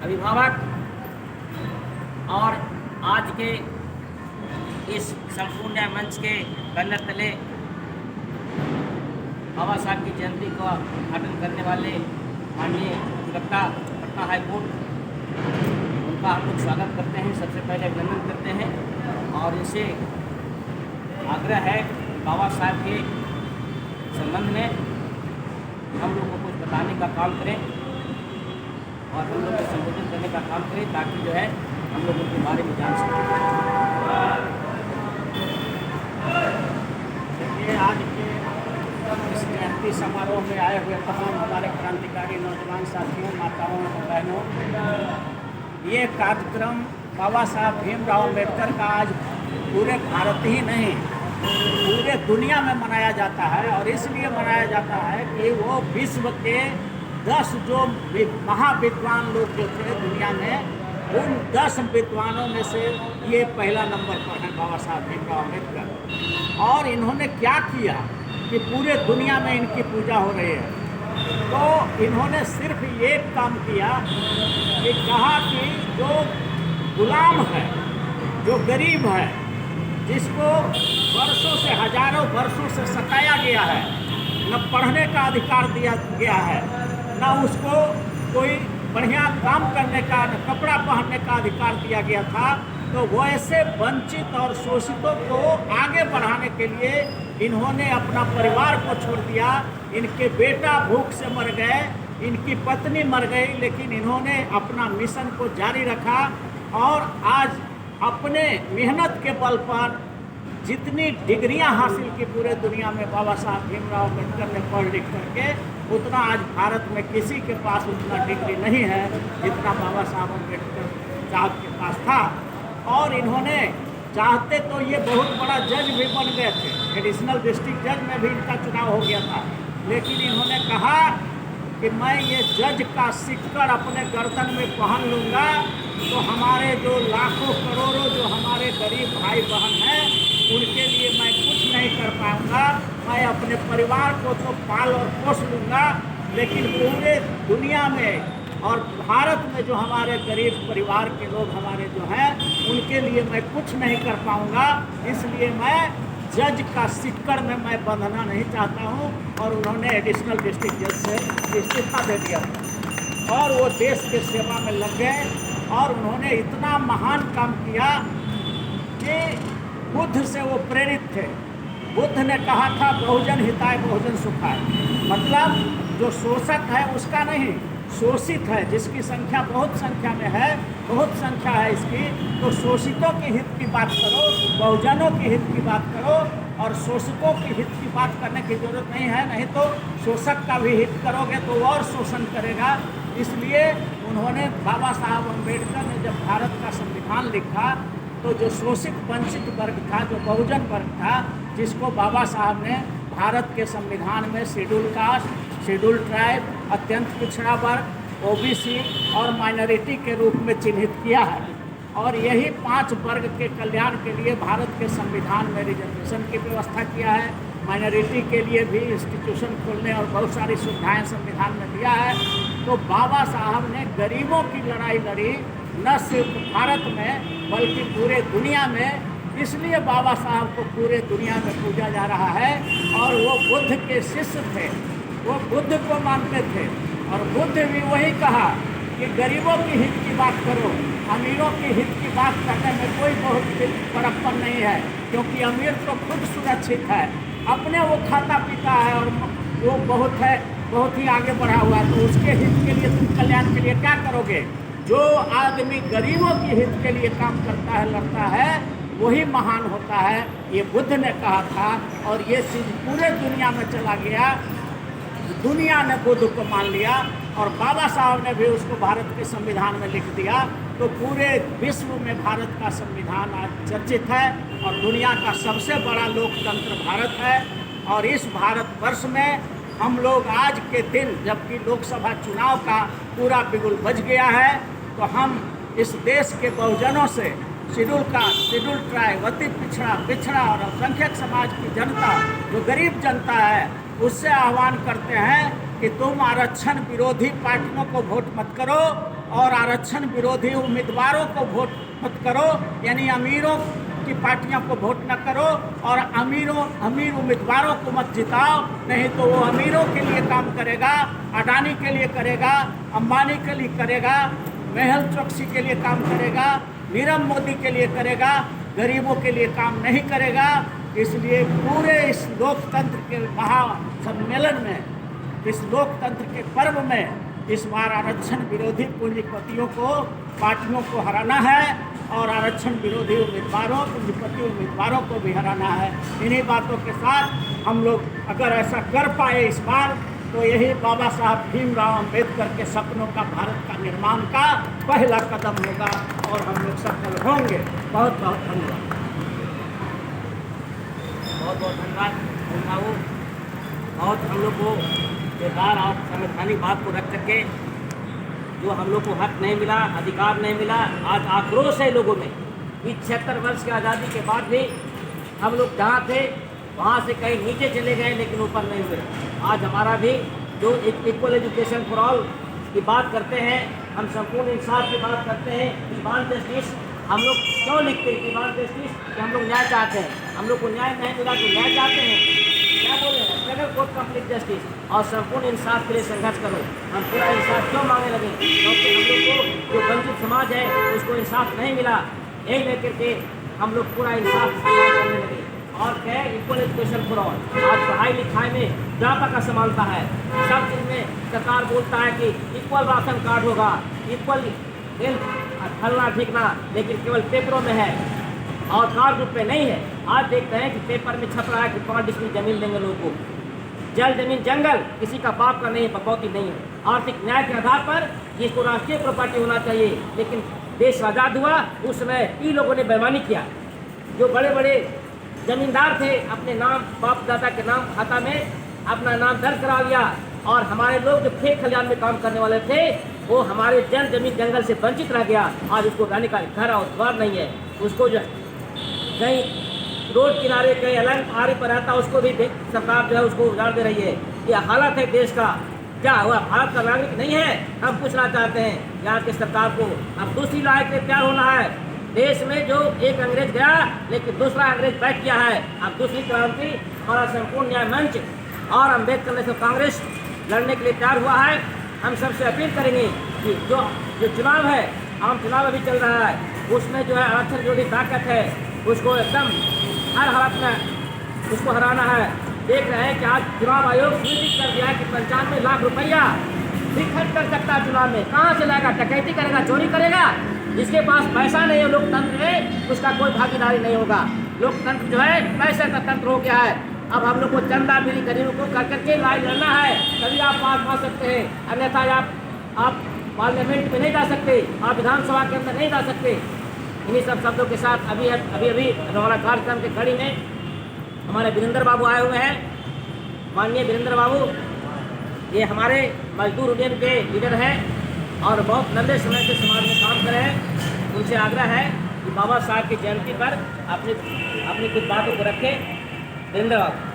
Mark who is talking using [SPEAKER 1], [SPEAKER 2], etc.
[SPEAKER 1] अभिभावक और आज के इस संपूर्ण मंच के बैनर तले बाबा साहब की जयंती का उद्घाटन करने वाले माननीय अधिवक्ता पटना हाई कोर्ट, उनका हम लोग स्वागत करते हैं। सबसे पहले अभिनंदन करते हैं और इनसे आग्रह है कि बाबा साहब के संबंध में हम लोग को कुछ बताने का काम करें और हम लोग को संबोधित करने का काम करें, ताकि जो है हम लोग उनके बारे में जान सकें।
[SPEAKER 2] देखिए, आज के इस जयंती समारोह में आए हुए तमाम हमारे क्रांतिकारी नौजवान साथियों, माताओं और बहनों, ये कार्यक्रम बाबा साहब भीमराव अम्बेडकर का आज पूरे भारत ही नहीं पूरे दुनिया में मनाया जाता है। और इसलिए मनाया जाता है कि वो विश्व के 10 जो महाविद्वान लोग जो थे दुनिया में, उन 10 विद्वानों में से ये पहला नंबर पर है बाबा साहब भीमराव अम्बेडकर। और इन्होंने क्या किया कि पूरे दुनिया में इनकी पूजा हो रही है। तो इन्होंने सिर्फ एक काम किया कि कहा कि जो गुलाम है, जो गरीब है, जिसको वर्षों से हजारों वर्षों से सताया गया है, न पढ़ने का अधिकार दिया गया है, न उसको कोई बढ़िया काम करने का, न कपड़ा पहनने का अधिकार दिया गया था, तो वो ऐसे वंचित और शोषितों को आगे बढ़ाने के लिए इन्होंने अपना परिवार को छोड़ दिया। इनके बेटा भूख से मर गए, इनकी पत्नी मर गई, लेकिन इन्होंने अपना मिशन को जारी रखा और आज अपने मेहनत के बल पर जितनी डिग्रियां हासिल की पूरे दुनिया में बाबा साहब भीमराव अम्बेडकर ने पढ़ लिख करके, उतना आज भारत में किसी के पास उतना डिग्री नहीं है जितना बाबा साहब अम्बेडकर साहब के पास था। और इन्होंने चाहते तो ये बहुत बड़ा जज भी बन गए थे, एडिशनल डिस्ट्रिक्ट जज में भी इनका चुनाव हो गया था, लेकिन इन्होंने कहा कि मैं ये जज का सिक्कड़ अपने गर्दन में पहन लूँगा तो हमारे जो लाखों करोड़ों जो हमारे गरीब भाई बहन हैं, उनके लिए मैं कुछ नहीं कर पाऊँगा। मैं अपने परिवार को तो पाल और पोस लूँगा, लेकिन पूरे दुनिया में और भारत में जो हमारे गरीब परिवार के लोग हमारे जो हैं, उनके लिए मैं कुछ नहीं कर पाऊँगा। इसलिए मैं जज का सिक्कड़ में मैं बंधना नहीं चाहता हूँ। और उन्होंने एडिशनल डिस्ट्रिक्ट जज से इस्तीफा दे दिया और वो देश के सेवा में लग गए। और उन्होंने इतना महान काम किया कि बुद्ध से वो प्रेरित थे। बुद्ध ने कहा था बहुजन हिताय बहुजन सुखाय, मतलब जो शोषक है उसका नहीं, शोषित है, जिसकी संख्या बहुत संख्या में है, बहुत संख्या है इसकी, तो शोषितों के हित की बात करो, बहुजनों के हित की बात करो। और शोषकों के हित की बात करने की जरूरत नहीं है, नहीं तो शोषक का भी हित करोगे तो और शोषण करेगा। इसलिए उन्होंने, बाबा साहब अम्बेडकर ने जब भारत का संविधान लिखा, तो जो शोषित वंचित वर्ग था, जो बहुजन वर्ग था, जिसको बाबा साहब ने भारत के संविधान में शेड्यूल कास्ट, शेड्यूल ट्राइब, अत्यंत पिछड़ा वर्ग, ओबीसी और माइनॉरिटी के रूप में चिन्हित किया है। और यही 5 वर्ग के कल्याण के लिए भारत के संविधान में रिजर्वेशन की व्यवस्था किया है। माइनॉरिटी के लिए भी इंस्टीट्यूशन खोलने और बहुत सारी सुविधाएं संविधान में दिया है। तो बाबा साहब ने गरीबों की लड़ाई लड़ी, न सिर्फ भारत में बल्कि पूरे दुनिया में। इसलिए बाबा साहब को पूरे दुनिया में पूजा जा रहा है। और वो बुद्ध के शिष्य थे, वो बुद्ध को मानते थे। और बुद्ध भी वही कहा कि गरीबों की हित की बात करो, अमीरों की हित की बात करने में कोई बहुत बड़प्पन नहीं है, क्योंकि अमीर तो खुद सुरक्षित है, अपने वो खाता पीता है और वो बहुत ही आगे बढ़ा हुआ है। तो उसके हित के लिए तुम कल्याण के लिए क्या करोगे? जो आदमी गरीबों के हित के लिए काम करता है, लड़ता है, वही महान होता है, ये बुद्ध ने कहा था। और ये चीज़ पूरे दुनिया में चला गया, दुनिया ने बुद्ध को मान लिया और बाबा साहब ने भी उसको भारत के संविधान में लिख दिया। तो पूरे विश्व में भारत का संविधान आज चर्चित है और दुनिया का सबसे बड़ा लोकतंत्र भारत है। और इस भारतवर्ष में हम लोग आज के दिन, जबकि लोकसभा चुनाव का पूरा बिगुल बज गया है, तो हम इस देश के बहुजनों से शेड्यूल कास्ट, शेड्यूल ट्राइब, अति पिछड़ा और अल्पसंख्यक समाज की जनता, जो गरीब जनता है, उससे आह्वान करते हैं कि तुम आरक्षण विरोधी पार्टियों को वोट मत करो और आरक्षण विरोधी उम्मीदवारों को वोट मत करो, यानी अमीरों की पार्टियों को वोट न करो और अमीर उम्मीदवारों को मत जिताओ, नहीं तो वो अमीरों के लिए काम करेगा, अडानी के लिए करेगा, अंबानी के लिए करेगा, मेहुल चोकसी के लिए काम करेगा, नीरव मोदी के लिए करेगा, गरीबों के लिए काम नहीं करेगा। इसलिए पूरे इस लोकतंत्र के महासम्मेलन में, इस लोकतंत्र के पर्व में इस बार आरक्षण विरोधी पूंजीपतियों को, पार्टियों को हराना है और आरक्षण विरोधी उम्मीदवारों, पूंजीपति उम्मीदवारों को भी हराना है। इन्हीं बातों के साथ हम लोग अगर ऐसा कर पाए इस बार, तो यही बाबा साहब भीमराव अंबेडकर के सपनों का, भारत का निर्माण का पहला कदम होगा और हम लोग सफल होंगे। बहुत बहुत धन्यवाद।
[SPEAKER 1] बहुत बहुत धन्यवाद बाबू। बहुत हम लोग को बेकार और संवैधानिक बात को रख करके जो हम लोग को हक नहीं मिला, अधिकार नहीं मिला, आज आक्रोश है लोगों में। इस 76 वर्ष की आज़ादी के बाद भी हम लोग जहाँ थे वहाँ से कहीं नीचे चले गए, लेकिन ऊपर नहीं हुए। आज हमारा भी जो इक्वल एजुकेशन फॉर ऑल की बात करते हैं, हम संपूर्ण इंसाफ की बात करते हैं, ईमान जस्टिस हम लोग क्यों लिखते हैं ईमान जस्टिस? कि हम लोग न्याय चाहते हैं। हम लोग को न्याय नहीं मिला तो न्याय चाहते हैं, क्या बोल रहे हैं? स्ट्रगल फॉर कंप्लीट जस्टिस और संपूर्ण इंसाफ के लिए संघर्ष करो। हम पूरा इंसाफ क्यों मांगने लगे? क्योंकि हम लोग को जो वंचित समाज है उसको इंसाफ नहीं मिला, यही लेकर के हम लोग पूरा इंसाफ करने लगे। और क्या है? Equal education for all. आज पढ़ाई लिखाई में व्यापक असमानता है। सब चीज़ में सरकार बोलता है कि इक्वल राशन कार्ड होगा, इक्वल हेल्थ फलना ठीकना, लेकिन केवल पेपरों में है और कार्ड रूप में नहीं है। आज देखते हैं कि पेपर में छप रहा है कि 5 डिस्ट्रिक्ट जमीन देंगे लोगों को। जल जमीन जंगल किसी का बाप का नहीं है, बपौती नहीं है। आर्थिक न्याय के आधार पर जिसको राष्ट्रीय प्रॉपर्टी होना चाहिए, लेकिन देश आज़ाद हुआ उस समय इन लोगों ने बेईमानी किया। जो बड़े बड़े जमींदार थे अपने नाम, बाप दादा के नाम खाता में अपना नाम दर्ज करा लिया, और हमारे लोग जो खेत खलिहान में काम करने वाले थे वो हमारे जल जमीन जंगल से वंचित रह गया। आज उसको रहने का घर और द्वार नहीं है। उसको जो कहीं रोड किनारे, कहीं अलग पहाड़ी पर रहता, उसको भी सरकार जो है उसको उजाड़ दे रही है। ये हालत है देश का। क्या हुआ? भारत का नागरिक नहीं है? हम पूछना चाहते हैं यहाँ की सरकार को। अब दूसरी लड़ाई के लिए तैयार होना है। देश में जो एक अंग्रेज गया, लेकिन दूसरा अंग्रेज बैठ गया है। अब दूसरी क्रांति हमारा संपूर्ण न्याय मंच और अम्बेडकर नेशनल कांग्रेस लड़ने के लिए तैयार हुआ है। हम सबसे अपील करेंगे कि जो चुनाव है, आम चुनाव अभी चल रहा है, उसमें जो है आरक्षण विरोधी ताकत है उसको एकदम हर हालत में उसको हराना है। देख रहे हैं कि आज चुनाव आयोग सुनिश्चित कर दिया है कि 95 लाख रुपया भी खर्च कर सकता है चुनाव में। कहाँ से लाएगा? डकैती करेगा, चोरी करेगा? जिसके पास पैसा नहीं है लोकतंत्र में, उसका कोई भागीदारी नहीं होगा। लोकतंत्र जो है पैसे का तंत्र हो गया है। अब हम लोग को चंदा मिली गरीबों को कर करके लड़ाई लड़ना है, तभी आप पास पा सकते हैं। अन्यथा आप पार्लियामेंट में नहीं जा सकते, आप विधानसभा के अंदर नहीं जा सकते। इन्हीं सब शब्दों के साथ अभी हमारा कार्यक्रम के कड़ी में हमारे वीरेंद्र बाबू आए हुए हैं। माननीय वीरेंद्र बाबू ये हमारे मजदूर यूनियन के लीडर हैं और बहुत लंबे समय से समाज में काम कर रहे हैं। उनसे आग्रह है कि बाबा साहब की जयंती पर अपनी कुछ बातों को रखें। वीरेंद्र बाबू।